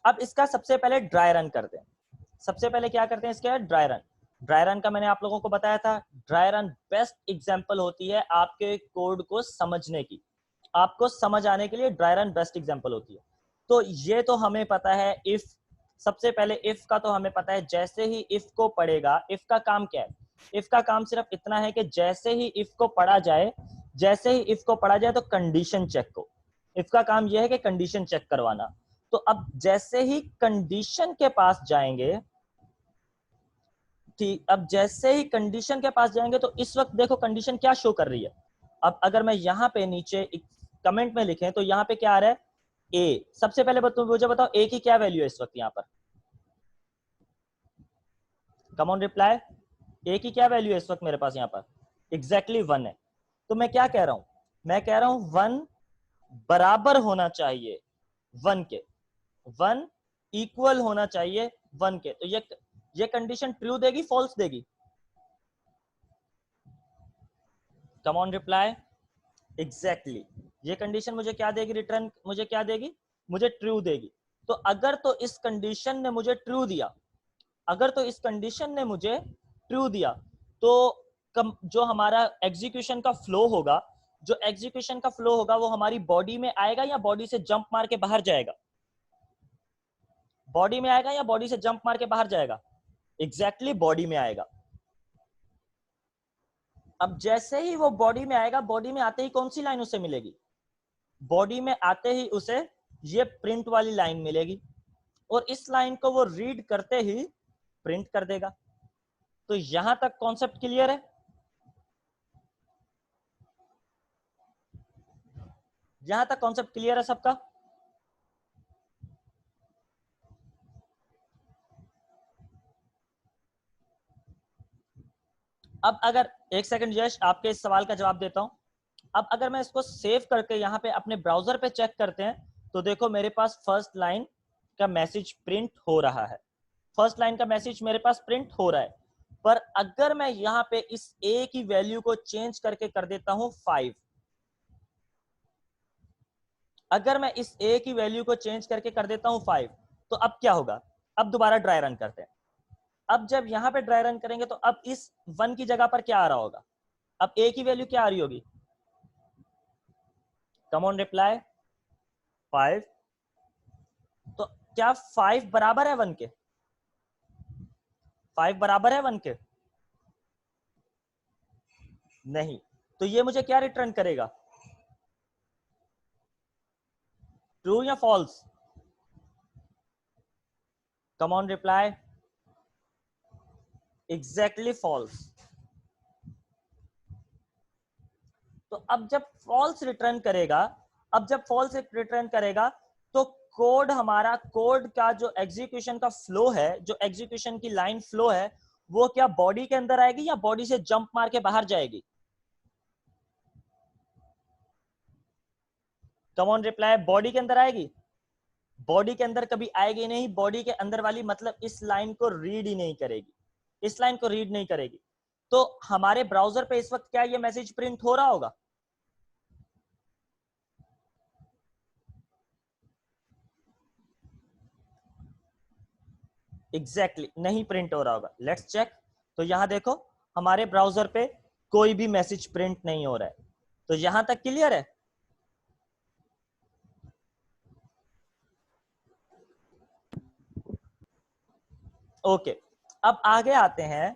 अब इसका सबसे पहले ड्राई रन करते हैं। सबसे पहले क्या करते हैं इसके ड्राई रन। ड्राई रन का मैंने आप लोगों को बताया था, ड्राई रन बेस्ट एग्जांपल होती है आपके कोड को समझने की, आपको समझ आने के लिए ड्राई रन बेस्ट एग्जांपल होती है। तो ये तो हमें पता है इफ, सबसे पहले इफ का तो हमें पता है, जैसे ही इफ को पढ़ेगा, इफ का काम क्या है, इफ का काम सिर्फ इतना है कि जैसे ही इफ को पढ़ा जाए, जैसे ही इफ को पढ़ा जाए तो कंडीशन चेक को, इफ का काम यह है कि कंडीशन चेक करवाना। तो अब जैसे ही कंडीशन के पास जाएंगे, ठीक, अब जैसे ही कंडीशन के पास जाएंगे तो इस वक्त देखो कंडीशन क्या शो कर रही है। अब अगर मैं यहाँ पे नीचे कमेंट में लिखें तो यहाँ पे क्या आ रहा है, ए। सबसे पहले मुझे बताओ ए की क्या वैल्यू है इस वक्त यहाँ पर, कम ऑन रिप्लाई। ए की क्या वैल्यू है इस वक्त मेरे पास यहाँ पर, एग्जैक्टली 1 है। तो मैं क्या कह रहा हूं, मैं कह रहा हूं 1 बराबर होना चाहिए 1 के, 1 इक्वल होना चाहिए 1 के। तो ये कंडीशन ट्रू देगी फॉल्स देगी, कम ऑन रिप्लाई। एग्जैक्टली ये कंडीशन मुझे क्या देगी, रिटर्न मुझे क्या देगी, मुझे ट्रू देगी। तो अगर तो इस कंडीशन ने मुझे ट्रू दिया, अगर तो इस कंडीशन ने मुझे ट्रू दिया, तो जो हमारा एग्जीक्यूशन का फ्लो होगा, जो एग्जीक्यूशन का फ्लो होगा वो हमारी बॉडी में आएगा या बॉडी से जंप मार के बाहर जाएगा, बॉडी में आएगा या बॉडी से जंप मार के बाहर जाएगा, एग्जैक्टली बॉडी में आएगा। अब जैसे ही वो बॉडी में आएगा, बॉडी में आते ही कौन सी लाइन उसे मिलेगी, बॉडी में आते ही उसे ये प्रिंट वाली लाइन मिलेगी, और इस लाइन को वो रीड करते ही प्रिंट कर देगा। तो यहां तक कॉन्सेप्ट क्लियर है, यहां तक कॉन्सेप्ट क्लियर है सबका। अब अगर एक सेकंड यश आपके इस सवाल का जवाब देता हूं। अब अगर मैं इसको सेव करके यहाँ पे अपने ब्राउजर पे चेक करते हैं, तो देखो मेरे पास फर्स्ट लाइन का मैसेज प्रिंट हो रहा है, फर्स्ट लाइन का मैसेज मेरे पास प्रिंट हो रहा है। पर अगर मैं यहाँ पे इस ए की वैल्यू को चेंज करके कर देता हूं 5, अगर मैं इस ए की वैल्यू को चेंज करके कर देता हूं 5, तो अब क्या होगा, अब दोबारा ड्राई रन करते हैं। अब जब यहां पे ड्राई रन करेंगे तो अब इस 1 की जगह पर क्या आ रहा होगा, अब ए की वैल्यू क्या आ रही होगी, कम ऑन रिप्लाई 5। तो क्या 5 बराबर है 1 के, 5 बराबर है 1 के, नहीं। तो ये मुझे क्या रिटर्न करेगा, ट्रू या false, come on reply, exactly false. तो अब जब फॉल्स रिटर्न करेगा, अब जब फॉल्स रिटर्न करेगा तो कोड, हमारा कोड का जो एग्जीक्यूशन का फ्लो है, जो एग्जीक्यूशन की लाइन फ्लो है, वो क्या बॉडी के अंदर आएगी या बॉडी से जंप मार के बाहर जाएगी, कम ऑन रिप्लाई, बॉडी के अंदर आएगी, बॉडी के अंदर कभी आएगी नहीं, बॉडी के अंदर वाली मतलब इस लाइन को रीड ही नहीं करेगी, इस लाइन को रीड नहीं करेगी। तो हमारे ब्राउजर पे इस वक्त क्या ये मैसेज प्रिंट हो रहा होगा, एग्जैक्टली नहीं प्रिंट हो रहा होगा। Let's check. तो यहां देखो हमारे ब्राउजर पे कोई भी मैसेज प्रिंट नहीं हो रहा है। तो यहां तक क्लियर है, ओके। अब आगे आते हैं,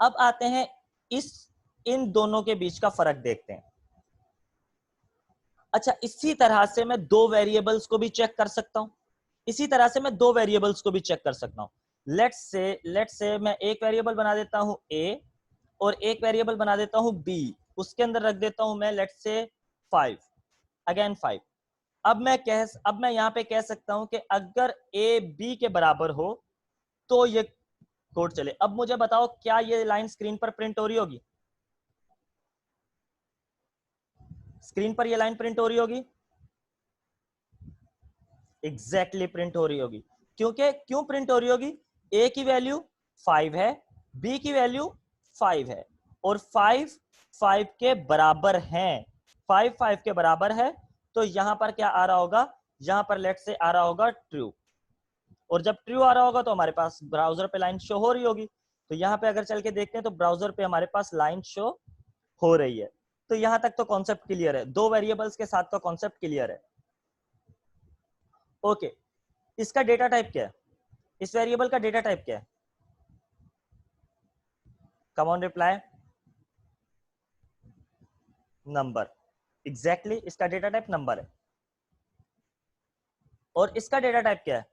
अब आते हैं इस, इन दोनों के बीच का फर्क देखते हैं। अच्छा, इसी तरह से मैं दो वेरिएबल्स को भी चेक कर सकता हूं, इसी तरह से मैं दो वेरिएबल्स को भी चेक कर सकता हूं। लेट्स से मैं एक वेरिएबल बना देता हूं ए और एक वेरिएबल बना देता हूं बी, उसके अंदर रख देता हूं मैं लेट्स से 5, अगेन 5। अब मैं यहां पे कह सकता हूं कि अगर ए बी के बराबर हो तो ये कोड चले। अब मुझे बताओ क्या ये लाइन स्क्रीन पर प्रिंट हो रही होगी, स्क्रीन पर ये लाइन प्रिंट हो रही होगी, एग्जैक्टली प्रिंट हो रही होगी। क्योंकि क्यों प्रिंट हो रही होगी, ए की वैल्यू 5 है, बी की वैल्यू 5 है, और 5 5 के बराबर है, 5 5 के बराबर है। तो यहां पर क्या आ रहा होगा, यहां पर लेट से आ रहा होगा ट्रू, और जब ट्रू आ रहा होगा तो हमारे पास ब्राउजर पे लाइन शो हो रही होगी। तो यहाँ पे अगर चल के देखते हैं तो ब्राउजर पे हमारे पास लाइन शो हो रही है। तो यहाँ तक तो कॉन्सेप्ट क्लियर है, दो वेरिएबल्स के साथ तो कॉन्सेप्ट क्लियर है। ओके, इसका डेटा टाइप क्या है, इस वेरिएबल का डेटा टाइप क्या है? कम ऑन रिप्लाई। नंबर, एग्जैक्टली इसका डेटा टाइप नंबर है। और इसका डेटा टाइप क्या है?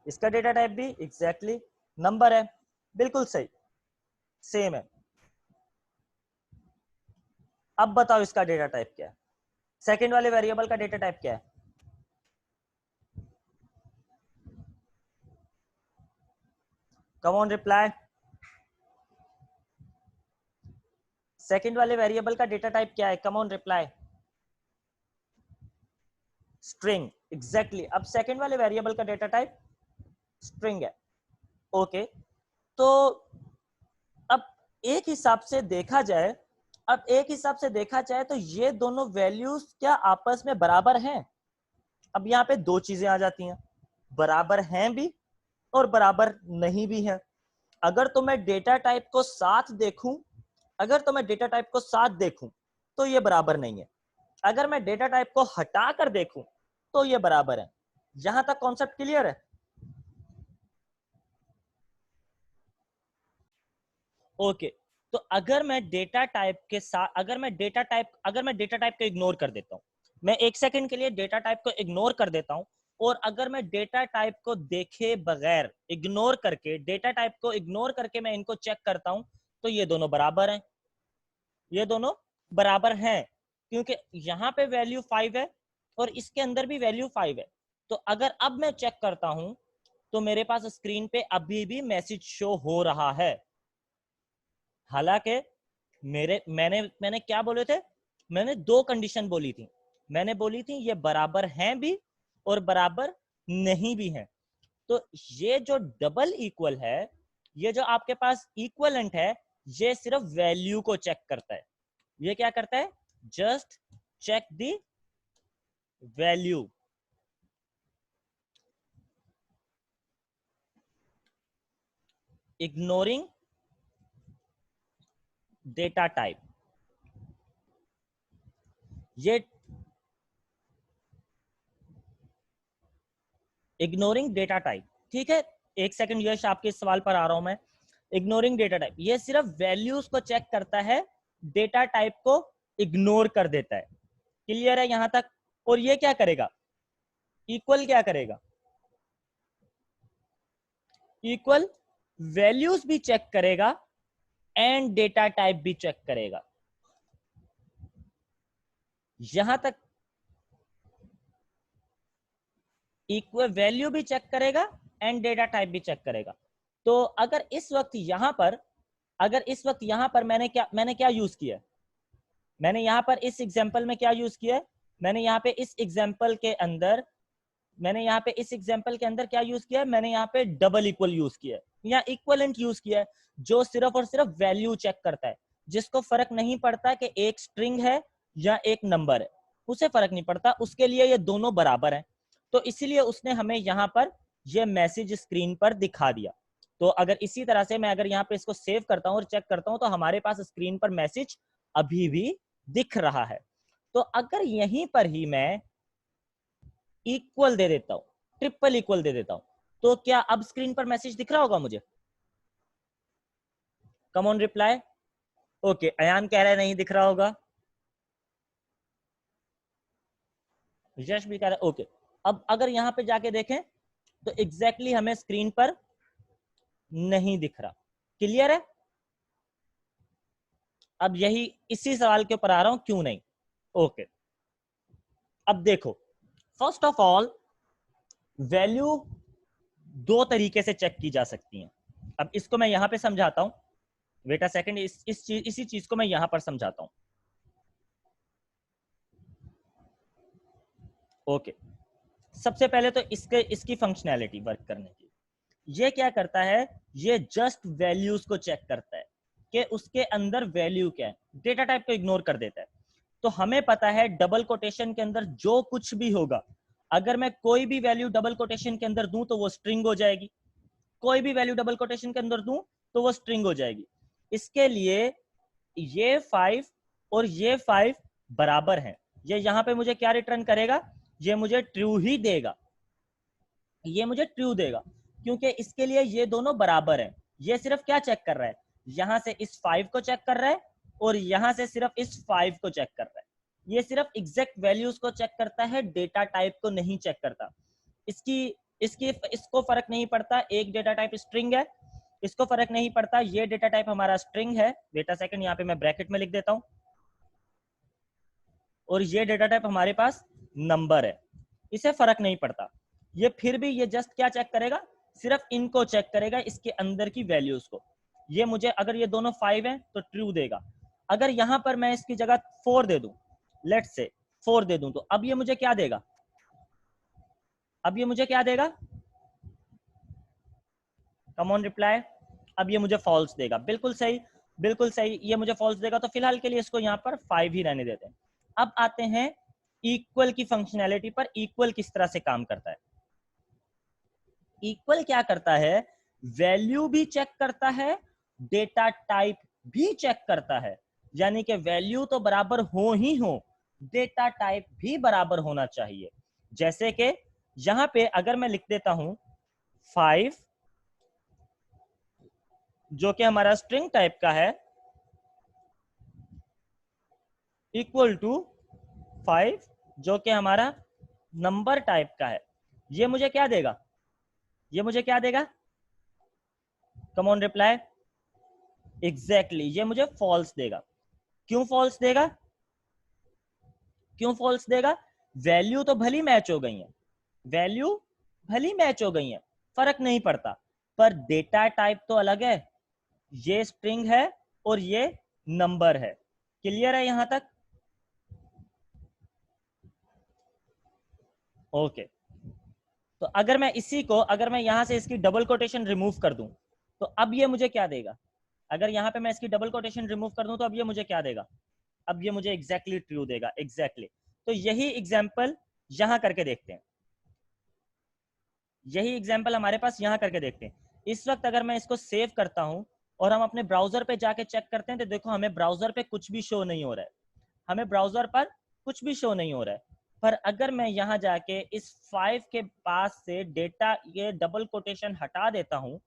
इसका डेटा टाइप भी एग्जैक्टली नंबर है, बिल्कुल सही, सेम है। अब बताओ इसका डेटा टाइप क्या है, सेकंड वाले वेरिएबल का डेटा टाइप क्या है? कम ऑन रिप्लाई। सेकंड वाले वेरिएबल का डेटा टाइप क्या है? कम ऑन रिप्लाई। String, exactly. अब सेकंड वाले वेरिएबल का डेटा टाइप स्ट्रिंग है। ओके, तो अब एक हिसाब से देखा जाए, तो ये दोनों वैल्यूज क्या आपस में बराबर हैं? अब यहाँ पे दो चीजें आ जाती हैं, बराबर हैं भी और बराबर नहीं भी हैं। अगर तो मैं डेटा टाइप को साथ देखूं, तो ये बराबर नहीं है। अगर मैं डेटा टाइप को हटा कर देखूं तो ये बराबर है। यहां तक कॉन्सेप्ट क्लियर है? ओके, तो अगर मैं डेटा टाइप के साथ, अगर मैं डेटा टाइप को इग्नोर कर देता हूं, मैं एक सेकंड के लिए डेटा टाइप को इग्नोर कर देता हूं, और अगर मैं डेटा टाइप को देखे बगैर, डेटा टाइप को इग्नोर करके मैं इनको चेक करता हूं, तो ये दोनों बराबर हैं, ये दोनों बराबर हैं, क्योंकि यहां पे वैल्यू 5 है और इसके अंदर भी वैल्यू 5 है। तो अगर अब मैं चेक करता हूं तो मेरे पास स्क्रीन पे अभी भी मैसेज शो हो रहा है। हालांकि मैंने क्या बोले थे, मैंने दो कंडीशन बोली थी, ये बराबर हैं भी और बराबर नहीं भी हैं। तो ये जो डबल इक्वल है, ये जो आपके पास इक्वलेंट है, ये सिर्फ वैल्यू को चेक करता है। ये क्या करता है? Just check the value. Ignoring data type. ये इग्नोरिंग डेटा टाइप, ठीक है। एक सेकंड यश, आपके सवाल पर आ रहा हूं मैं। इग्नोरिंग डेटा टाइप, ये सिर्फ वैल्यूज को चेक करता है, डेटा टाइप को इग्नोर कर देता है। क्लियर है यहां तक? और ये क्या करेगा? इक्वल क्या करेगा? इक्वल वैल्यूज भी चेक करेगा एंड डेटा टाइप भी चेक करेगा। यहां तक इक्वल वैल्यू भी चेक करेगा एंड डेटा टाइप भी चेक करेगा। तो अगर इस वक्त यहां पर मैंने क्या यूज किया, मैंने यहां पर इस एग्जांपल में क्या यूज किया, मैंने यहाँ पे इस एग्जांपल के अंदर क्या यूज किया, मैंने यहाँ पे डबल इक्वल यूज किया या इक्वलेंट यूज किया, जो सिर्फ और सिर्फ वैल्यू चेक करता है, जिसको फर्क नहीं पड़ता कि एक स्ट्रिंग है या एक नंबर है, उसे फर्क नहीं पड़ता, उसके लिए ये दोनों बराबर हैं। तो इसीलिए उसने हमें यहाँ पर ये मैसेज स्क्रीन पर दिखा दिया। तो अगर इसी तरह से मैं अगर यहाँ पे इसको सेव करता हूँ और चेक करता हूँ, तो हमारे पास स्क्रीन पर मैसेज अभी भी दिख रहा है। तो अगर यहीं पर ही मैं इक्वल दे देता हूं, ट्रिपल इक्वल दे देता हूं, तो क्या अब स्क्रीन पर मैसेज दिख रहा होगा मुझे? Come on reply. Okay, Ayaan कह रहा है नहीं दिख रहा होगा, यश भी कह रहा है ओके। अब अगर यहां पे जाके देखें तो एग्जैक्टली हमें स्क्रीन पर नहीं दिख रहा। क्लियर है? अब यही इसी सवाल के ऊपर आ रहा हूं, क्यों नहीं। ओके, अब देखो, फर्स्ट ऑफ ऑल वैल्यू दो तरीके से चेक की जा सकती है। अब इसको मैं यहां पे समझाता हूं, वेट अ सेकंड, इसी चीज को मैं यहां पर समझाता हूं। ओके, सबसे पहले तो इसकी फंक्शनैलिटी वर्क करने की, ये क्या करता है, ये जस्ट वैल्यूज को चेक करता है कि उसके अंदर वैल्यू क्या है, डेटा टाइप को इग्नोर कर देता है। तो हमें पता है डबल कोटेशन के अंदर जो कुछ भी होगा, अगर मैं कोई भी वैल्यू डबल कोटेशन के अंदर दूं तो वो स्ट्रिंग हो जाएगी, कोई भी वैल्यू डबल कोटेशन के अंदर दूं तो वो स्ट्रिंग हो जाएगी। इसके लिए ये 5 और ये 5 बराबर हैं। ये यहां पे मुझे क्या रिटर्न करेगा, ये मुझे ट्रू ही देगा, ये मुझे ट्रू देगा, क्योंकि इसके लिए ये दोनों बराबर हैं। ये सिर्फ क्या चेक कर रहा है, यहां से इस 5 को चेक कर रहा है और यहां से सिर्फ इस 5 को चेक कर रहा है। ये सिर्फ एग्जैक्ट वैल्यूज को चेक करता है, डेटा टाइप को नहीं चेक करता। इसको फर्क नहीं पड़ता एक डेटा टाइप स्ट्रिंग है, इसको फर्क नहीं पड़ता ये डेटा टाइप हमारा स्ट्रिंग है, वेट अ सेकंड यहाँ पे मैं ब्रैकेट में लिख देता हूं, और ये डेटा टाइप हमारे पास नंबर है, इसे फर्क नहीं पड़ता। ये फिर भी ये जस्ट क्या चेक करेगा, सिर्फ इनको चेक करेगा, इसके अंदर की वैल्यूज को। ये मुझे अगर ये दोनों 5 हैं तो ट्रू देगा। अगर यहां पर मैं इसकी जगह 4 दे दूं, लेट्स से 4 दे दूं, तो अब ये मुझे क्या देगा, अब ये मुझे क्या देगा, कम ऑन रिप्लाई, अब ये मुझे फॉल्स देगा। बिल्कुल सही, बिल्कुल सही, ये मुझे फॉल्स देगा। तो फिलहाल के लिए इसको यहाँ पर 5 ही रहने देते हैं। अब आते हैं इक्वल की फंक्शनैलिटी पर। इक्वल किस तरह से काम करता है, इक्वल क्या करता है, वैल्यू भी चेक करता है, डेटा टाइप भी चेक करता है। यानी कि वैल्यू तो बराबर हो ही हो, डेटा टाइप भी बराबर होना चाहिए। जैसे कि यहां पे अगर मैं लिख देता हूं 5 जो कि हमारा स्ट्रिंग टाइप का है, इक्वल टू 5 जो कि हमारा नंबर टाइप का है, ये मुझे क्या देगा, ये मुझे क्या देगा, कम ऑन रिप्लाई, एग्जैक्टली ये मुझे फॉल्स देगा। क्यों फॉल्स देगा, क्यों फॉल्स देगा, वैल्यू तो भली मैच हो गई है, वैल्यू भली मैच हो गई है, फर्क नहीं पड़ता, पर डेटा टाइप तो अलग है, ये स्ट्रिंग है और ये नंबर है। क्लियर है यहां तक, ओके। तो अगर मैं इसी को, अगर मैं यहां से इसकी डबल कोटेशन रिमूव कर दूं तो अब ये मुझे क्या देगा, अगर यहां पे मैं इसकी डबल कोटेशन रिमूव कर दूं तो अब ये मुझे क्या देगा, अब ये मुझे एग्जैक्टली ट्रू देगा, एग्जैक्टली। तो यही एग्जाम्पल यहां करके देखते हैं, यही एग्जाम्पल हमारे पास यहां करके देखते हैं। इस वक्त अगर मैं इसको सेव करता हूं और हम अपने ब्राउजर पे जाके चेक करते हैं तो देखो हमें ब्राउजर पे कुछ भी शो नहीं हो रहा है, हमें ब्राउजर पर कुछ भी शो नहीं हो रहा है। पर अगर मैं यहां जाके इस 5 के पास से डेटा ये डबल कोटेशन हटा देता हूं,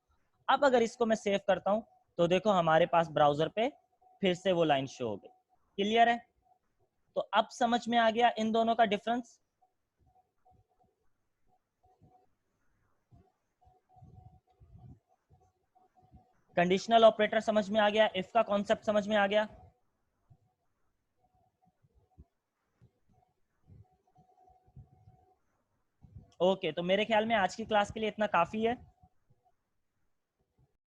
अब अगर इसको मैं सेव करता हूं तो देखो हमारे पास ब्राउजर पे फिर से वो लाइन शो हो गई। क्लियर है, तो अब समझ में आ गया इन दोनों का डिफरेंस। कंडीशनल ऑपरेटर समझ में आ गया, इफ का कॉन्सेप्ट समझ में आ गया। ओके, तो मेरे ख्याल में आज की क्लास के लिए इतना काफी है।